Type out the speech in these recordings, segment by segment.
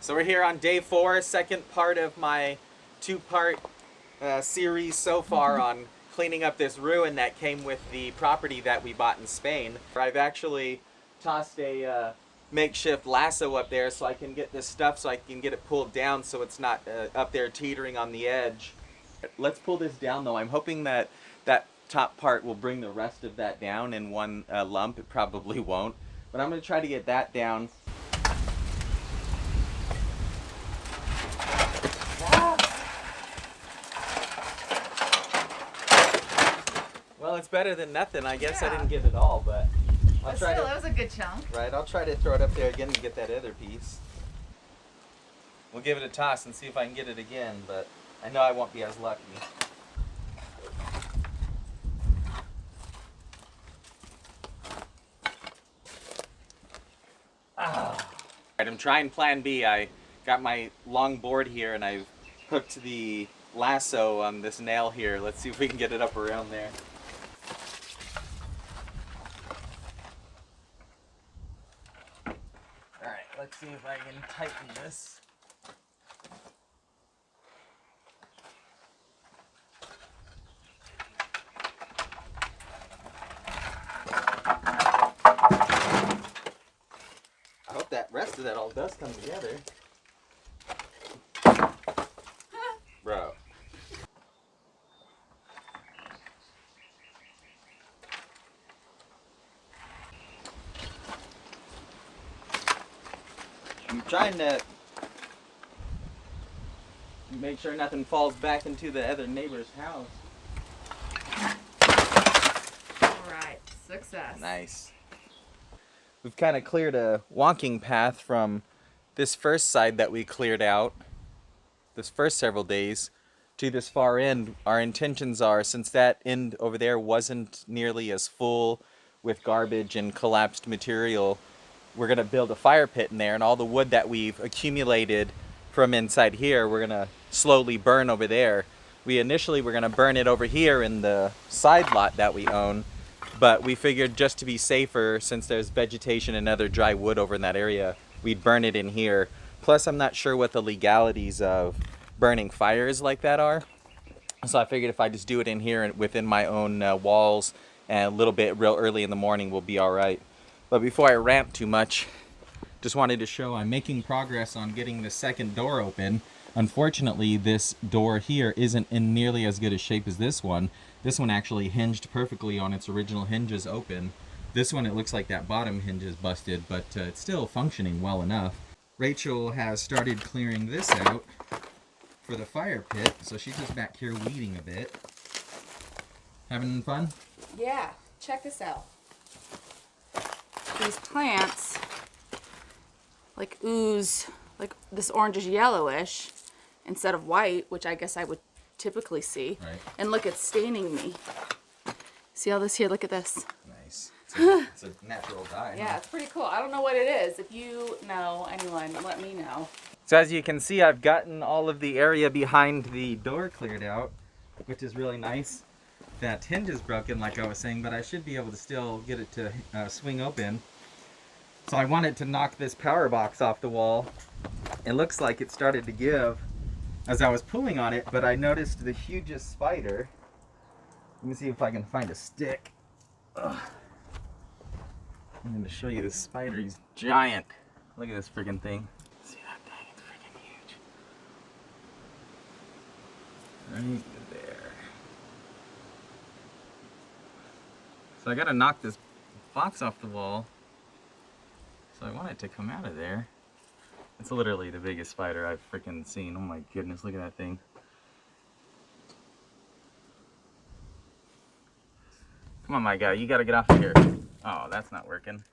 So we're here on day 4, second part of my 2-part series so far on cleaning up this ruin that came with the property that we bought in Spain. I've actually tossed a makeshift lasso up there so I can get this stuff so I can get it pulled down so it's not up there teetering on the edge. Let's pull this down though. I'm hoping that that top part will bring the rest of that down in one lump. It probably won't, but I'm going to try to get that down. Well, it's better than nothing. I guess I didn't get it all, but I'll try to. That was a good chunk. Right, I'll try to throw it up there again and get that other piece. We'll give it a toss and see if I can get it again, but I know I won't be as lucky. Alright, I'm trying plan B. I got my long board here and I've hooked the lasso on this nail here. Let's see if we can get it up around there. Alright, let's see if I can tighten this. I hope that rest of that all does come together. Bro. I'm trying to make sure nothing falls back into the other neighbor's house. Alright, success. Nice. We've kind of cleared a walking path from this first side that we cleared out, this first several days, to this far end. Our intentions are, since that end over there wasn't nearly as full with garbage and collapsed material, we're going to build a fire pit in there, and all the wood that we've accumulated from inside here, we're going to slowly burn over there. We initially were going to burn it over here in the side lot that we own, but we figured just to be safer, since there's vegetation and other dry wood over in that area, we'd burn it in here. Plus, I'm not sure what the legalities of burning fires like that are. So I figured if I just do it in here and within my own walls and a little bit real early in the morning, we'll be all right. But before I rant too much, just wanted to show I'm making progress on getting the second door open. Unfortunately, this door here isn't in nearly as good a shape as this one. This one actually hinged perfectly on its original hinges open. This one, it looks like that bottom hinge is busted, but it's still functioning well enough. Rachel has started clearing this out for the fire pit, so she's just back here weeding a bit. Having fun? Yeah, check this out. These plants like ooze, like this orangish yellowish instead of white, which I guess I would typically see. Right. And look, it's staining me. See all this here? Look at this. Nice. It's a natural dye. Yeah, it's pretty cool. I don't know what it is. If you know, anyone, let me know. So as you can see, I've gotten all of the area behind the door cleared out, which is really nice. That hinge is broken, like I was saying, but I should be able to still get it to swing open. So I wanted to knock this power box off the wall. It looks like it started to give as I was pulling on it, but I noticed the hugest spider. Let me see if I can find a stick. Ugh. I'm going to show you this spider. He's giant. Look at this freaking thing. See that thing? It's freaking huge. Right there. So I got to knock this box off the wall. So I want it to come out of there. It's literally the biggest spider I've freaking seen. Oh my goodness, look at that thing. Come on, my guy, you gotta get off of here. Oh, that's not working.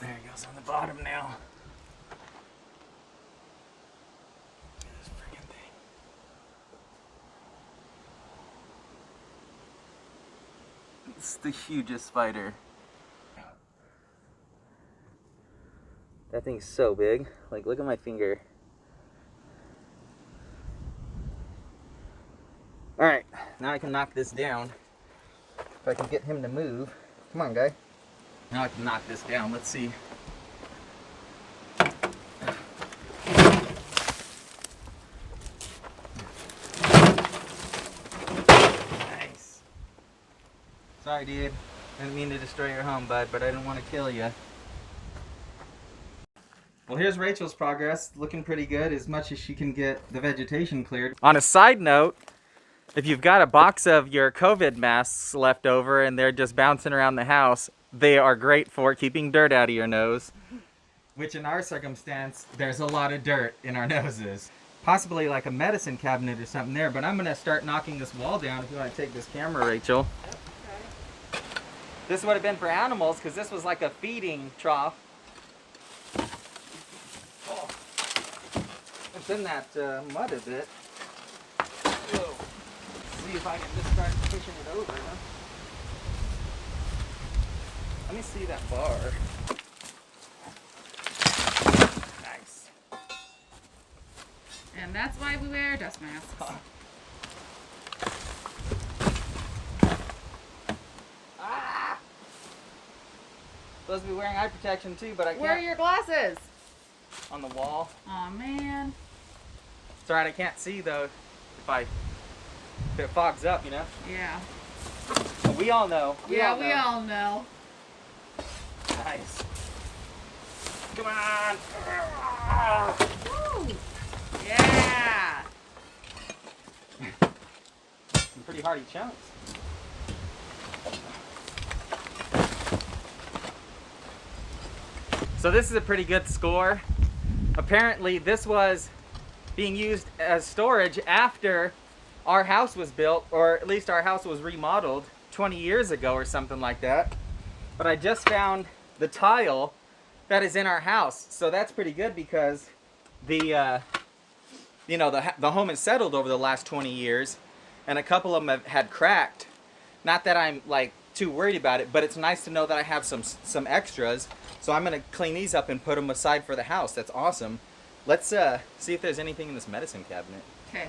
There he goes on the bottom now. Look at this freaking thing. It's the hugest spider. That thing's so big. Like, look at my finger. Alright, now I can knock this down. If I can get him to move. Come on, guy. Now I can knock this down. Let's see. Sorry, dude. I didn't mean to destroy your home, bud, but I didn't want to kill you. Well, here's Rachel's progress. Looking pretty good, as much as she can get the vegetation cleared. On a side note, if you've got a box of your COVID masks left over and they're just bouncing around the house, they are great for keeping dirt out of your nose. Which in our circumstance, there's a lot of dirt in our noses. Possibly like a medicine cabinet or something there, but I'm gonna start knocking this wall down if you want to take this camera, Rachel. Okay. This would have been for animals, because this was like a feeding trough. Oh. It's in that mud a bit. Whoa. See if I can just start pushing it over, huh? Let me see that bar. Nice. And that's why we wear dust masks. Ah! Supposed to be wearing eye protection too, but I can't. Where are your glasses? On the wall. Aw, man. It's alright, I can't see though if it fogs up, you know? Yeah. But we all know. We all know. Nice. Come on! Woo! Yeah! Some pretty hardy chunks. So this is a pretty good score. Apparently this was being used as storage after our house was built, or at least our house was remodeled 20 years ago or something like that. But I just found the tile that is in our house. So that's pretty good, because the the home has settled over the last 20 years, and a couple of them had cracked. Not that I'm like too worried about it, but it's nice to know that I have some extras. So I'm gonna clean these up and put them aside for the house. That's awesome. Let's see if there's anything in this medicine cabinet. Okay.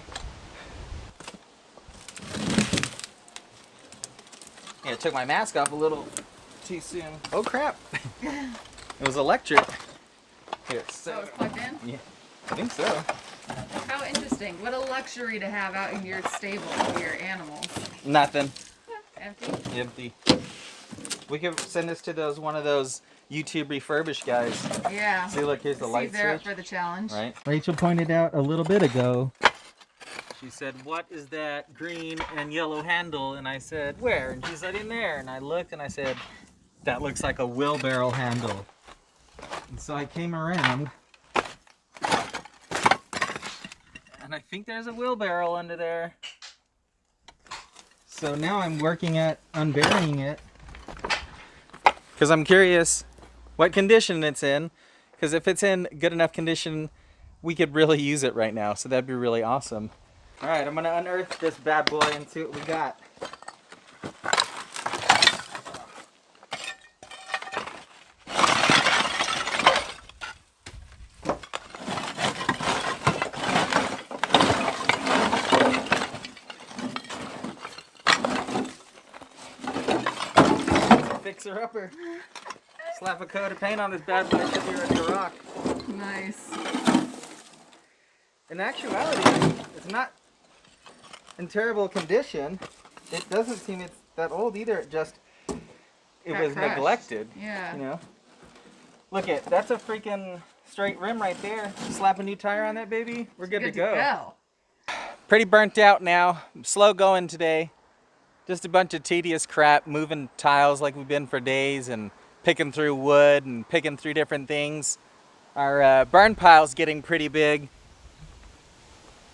Yeah, I took my mask off a little too soon. Oh crap! It was electric. Here, So it's plugged in? Yeah, I think so. How interesting. What a luxury to have out in your stable for your animals. Nothing. Empty? Empty. We could send this to one of those YouTube refurbished guys. Yeah. See, look, here's the light switch. See if they're up for the challenge. Right. Rachel pointed out a little bit ago. She said, "What is that green and yellow handle?" And I said, "Where?" And she said, "In there." And I looked and I said, "That looks like a wheelbarrow handle." And so I came around, and I think there's a wheelbarrow under there. So now I'm working at unburying it, because I'm curious what condition it's in. Because if it's in good enough condition, we could really use it right now. So that'd be really awesome. All right, I'm gonna unearth this bad boy and see what we got. Fixer-upper. Slap a coat of paint on this bad boy, should be ready to rock. Nice. In actuality, it's not in terrible condition. It doesn't seem it's that old either. It was Crushed. neglected. Yeah. You know. Look at that's a freaking straight rim right there. Slap a new tire on that baby. We're good to go. Pretty burnt out now. Slow going today. Just a bunch of tedious crap, moving tiles like we've been for days, and picking through wood and picking through different things. Our burn pile's getting pretty big.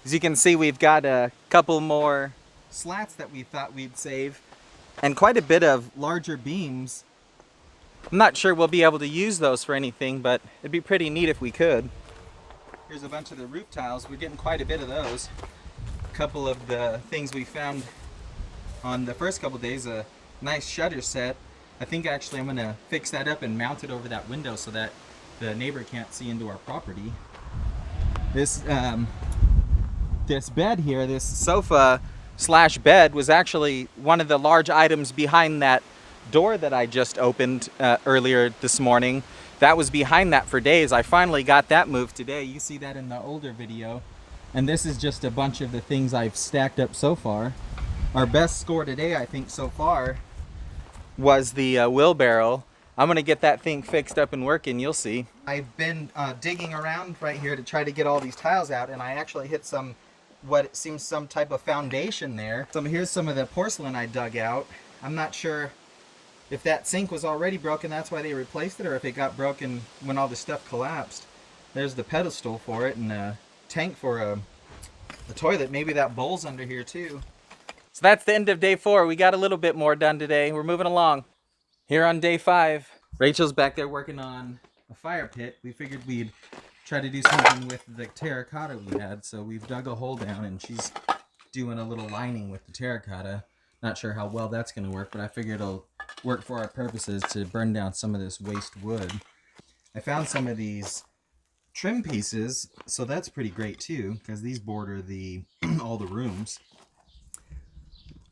As you can see, we've got a couple more slats that we thought we'd save, and quite a bit of larger beams. I'm not sure we'll be able to use those for anything, but it'd be pretty neat if we could. Here's a bunch of the roof tiles. We're getting quite a bit of those. A couple of the things we found on the first couple days, a nice shutter set. I think actually I'm gonna fix that up and mount it over that window so that the neighbor can't see into our property. This bed here, this sofa slash bed, was actually one of the large items behind that door that I just opened earlier this morning. That was behind that for days. I finally got that moved today. You see that in the older video. And this is just a bunch of the things I've stacked up so far. Our best score today, I think, so far was the wheelbarrow. I'm gonna get that thing fixed up and working, you'll see. I've been digging around right here to try to get all these tiles out, and I actually hit some, what it seems some type of foundation there. So here's some of the porcelain I dug out. I'm not sure if that sink was already broken, that's why they replaced it, or if it got broken when all the stuff collapsed. There's the pedestal for it, and a tank for the toilet. Maybe that bowl's under here too. So that's the end of day 4. We got a little bit more done today. We're moving along. Here on day 5, Rachel's back there working on a fire pit. We figured we'd try to do something with the terracotta we had, so we've dug a hole down and she's doing a little lining with the terracotta. Not sure how well that's going to work, but I figured it'll work for our purposes to burn down some of this waste wood. I found some of these trim pieces, so that's pretty great too, because these border the all the rooms.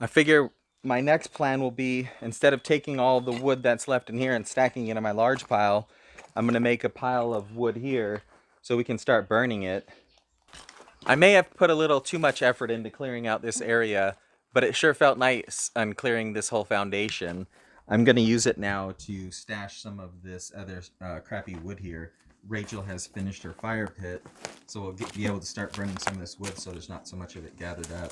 I figure my next plan will be, instead of taking all the wood that's left in here and stacking it in my large pile, I'm going to make a pile of wood here so we can start burning it. I may have put a little too much effort into clearing out this area, but it sure felt nice on clearing this whole foundation. I'm going to use it now to stash some of this other crappy wood here. Rachel has finished her fire pit, so we'll be able to start burning some of this wood so there's not so much of it gathered up.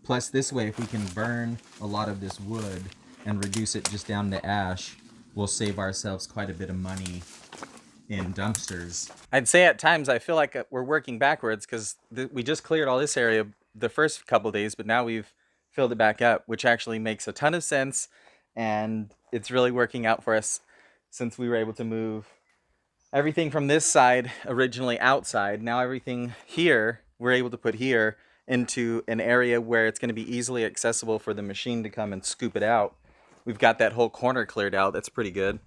Plus, this way, if we can burn a lot of this wood and reduce it just down to ash, we'll save ourselves quite a bit of money in dumpsters. I'd say at times I feel like we're working backwards, because we just cleared all this area the first couple days, but now we've filled it back up, which actually makes a ton of sense, and it's really working out for us since we were able to move everything from this side originally outside. Now everything here we're able to put here into an area where it's going to be easily accessible for the machine to come and scoop it out. We've got that whole corner cleared out. That's pretty good.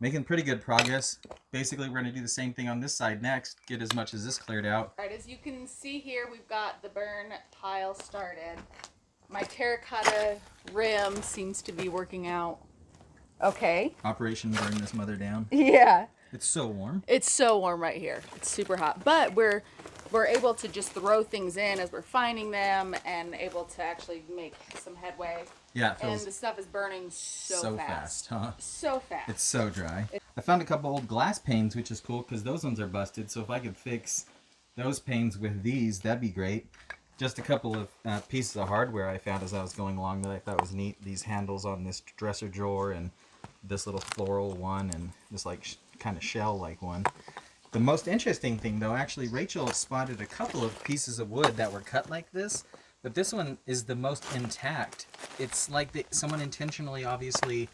Making pretty good progress. Basically, we're going to do the same thing on this side next, get as much as this cleared out. All right, as you can see here, we've got the burn pile started. My terracotta rim seems to be working out okay. Operation Burn This Mother Down. Yeah. It's so warm. It's so warm right here. It's super hot. But we're able to just throw things in as we're finding them and able to actually make some headway. Yeah, it feels and the stuff is burning so fast. huh? So fast. It's so dry. I found a couple old glass panes, which is cool because those ones are busted. So if I could fix those panes with these, that'd be great. Just a couple of pieces of hardware I found as I was going along that I thought was neat. These handles on this dresser drawer and this little floral one and this like kind of shell-like one. The most interesting thing though, actually Rachel spotted a couple of pieces of wood that were cut like this, but this one is the most intact. It's like someone intentionally obviously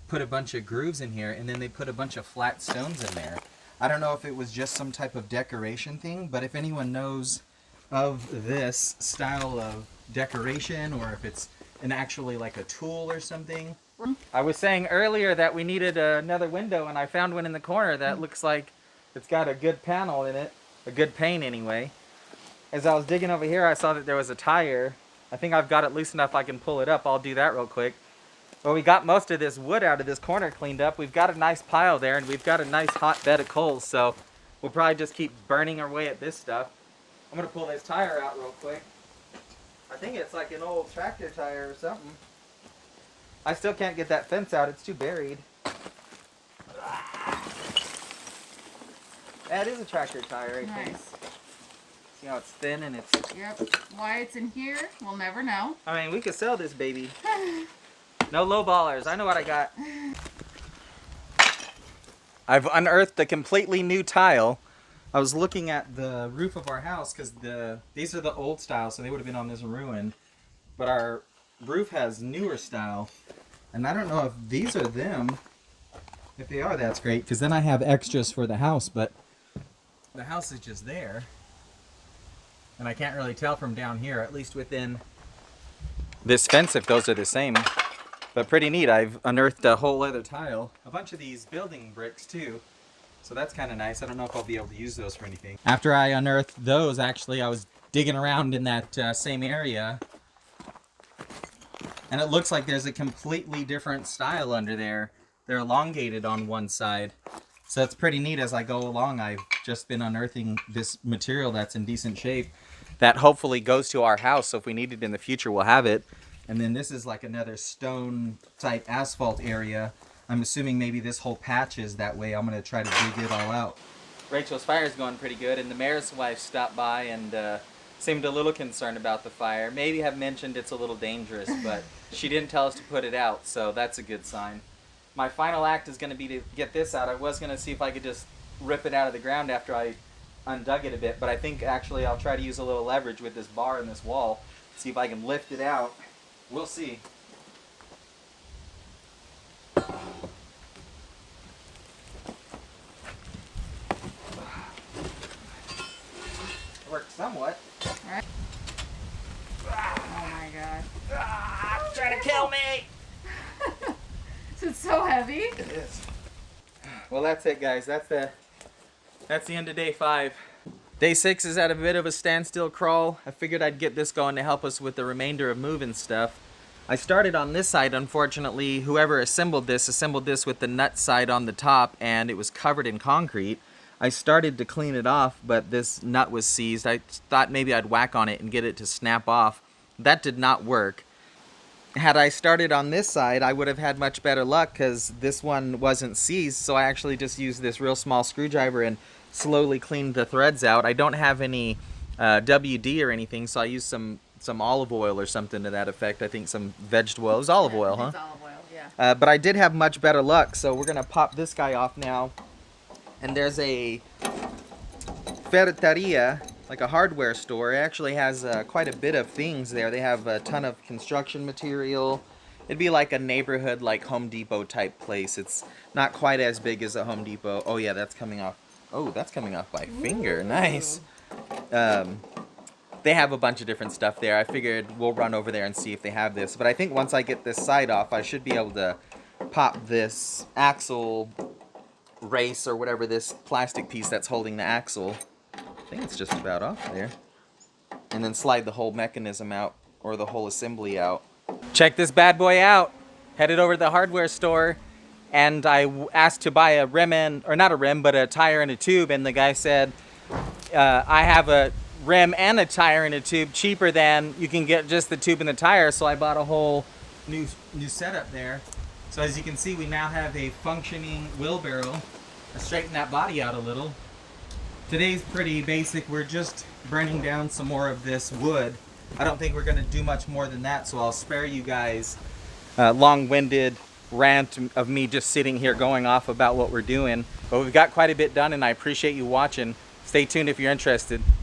put a bunch of grooves in here and then they put a bunch of flat stones in there. I don't know if it was just some type of decoration thing, but if anyone knows of this style of decoration or if it's actually like a tool or something. I was saying earlier that we needed another window, and I found one in the corner that looks like it's got a good panel in it, a good pane anyway. As I was digging over here, I saw that there was a tire. I think I've got it loose enough I can pull it up. I'll do that real quick. Well, we got most of this wood out of this corner cleaned up. We've got a nice pile there, and we've got a nice hot bed of coals, so we'll probably just keep burning our way at this stuff. I'm going to pull this tire out real quick. I think it's like an old tractor tire or something. I still can't get that fence out. It's too buried. That is a tractor tire, I think. Nice. See how it's thin and it's... Yep. Why it's in here, we'll never know. I mean, we could sell this baby. No low ballers. I know what I got. I've unearthed a completely new tile. I was looking at the roof of our house because these are the old style, so they would have been on this ruin. But our roof has newer style, and I don't know if these are them. If they are, that's great, because then I have extras for the house, but the house is just there. And I can't really tell from down here, at least within this fence, if those are the same. But pretty neat. I've unearthed a whole other tile. A bunch of these building bricks, too. So that's kind of nice. I don't know if I'll be able to use those for anything. After I unearthed those, actually, I was digging around in that same area. And it looks like there's a completely different style under there. They're elongated on one side. So it's pretty neat. As I go along, I've just been unearthing this material that's in decent shape that hopefully goes to our house. So if we need it in the future, we'll have it. And then this is like another stone type asphalt area. I'm assuming maybe this whole patch is that way. I'm going to try to dig it all out. Rachel's fire is going pretty good, and the mayor's wife stopped by and seemed a little concerned about the fire. Maybe have mentioned it's a little dangerous, but she didn't tell us to put it out, so that's a good sign. My final act is going to be to get this out. I was going to see if I could just rip it out of the ground after I undug it a bit, but I think actually I'll try to use a little leverage with this bar and this wall, see if I can lift it out. We'll see. Worked somewhat. All right. Oh my god. Trying to kill me! It's so heavy. It is. Well, that's it, guys. That's the end of day 5. Day 6 is at a bit of a standstill crawl. I figured I'd get this going to help us with the remainder of moving stuff. I started on this side, unfortunately. Whoever assembled this with the nut side on the top, and it was covered in concrete. I started to clean it off, but this nut was seized. I thought maybe I'd whack on it and get it to snap off. That did not work. Had I started on this side, I would have had much better luck because this one wasn't seized, so I actually just used this real small screwdriver and slowly cleaned the threads out. I don't have any WD or anything, so I used some olive oil or something to that effect. I think some vegetable oil. It was olive oil, huh? It's olive oil, yeah. But I did have much better luck, so we're going to pop this guy off now. And there's a ferreteria, like a hardware store. It actually has quite a bit of things there. They have a ton of construction material. It'd be like a neighborhood, like Home Depot type place. It's not quite as big as a Home Depot. Oh yeah, that's coming off. Oh, that's coming off by finger. Nice. They have a bunch of different stuff there. I figured we'll run over there and see if they have this. But I think once I get this side off, I should be able to pop this axle race or whatever, this plastic piece that's holding the axle. I think it's just about off there. And then slide the whole mechanism out, or the whole assembly out. Check this bad boy out. Headed over to the hardware store, and I asked to buy a rim or not a rim, but a tire and a tube, and the guy said, I have a rim and a tire and a tube cheaper than you can get just the tube and the tire, so I bought a whole new setup there. So as you can see, we now have a functioning wheelbarrow. Let's straighten that body out a little. Today's pretty basic. We're just burning down some more of this wood. I don't think we're going to do much more than that, so I'll spare you guys long-winded rant of me just sitting here going off about what we're doing. But we've got quite a bit done, and I appreciate you watching. Stay tuned if you're interested.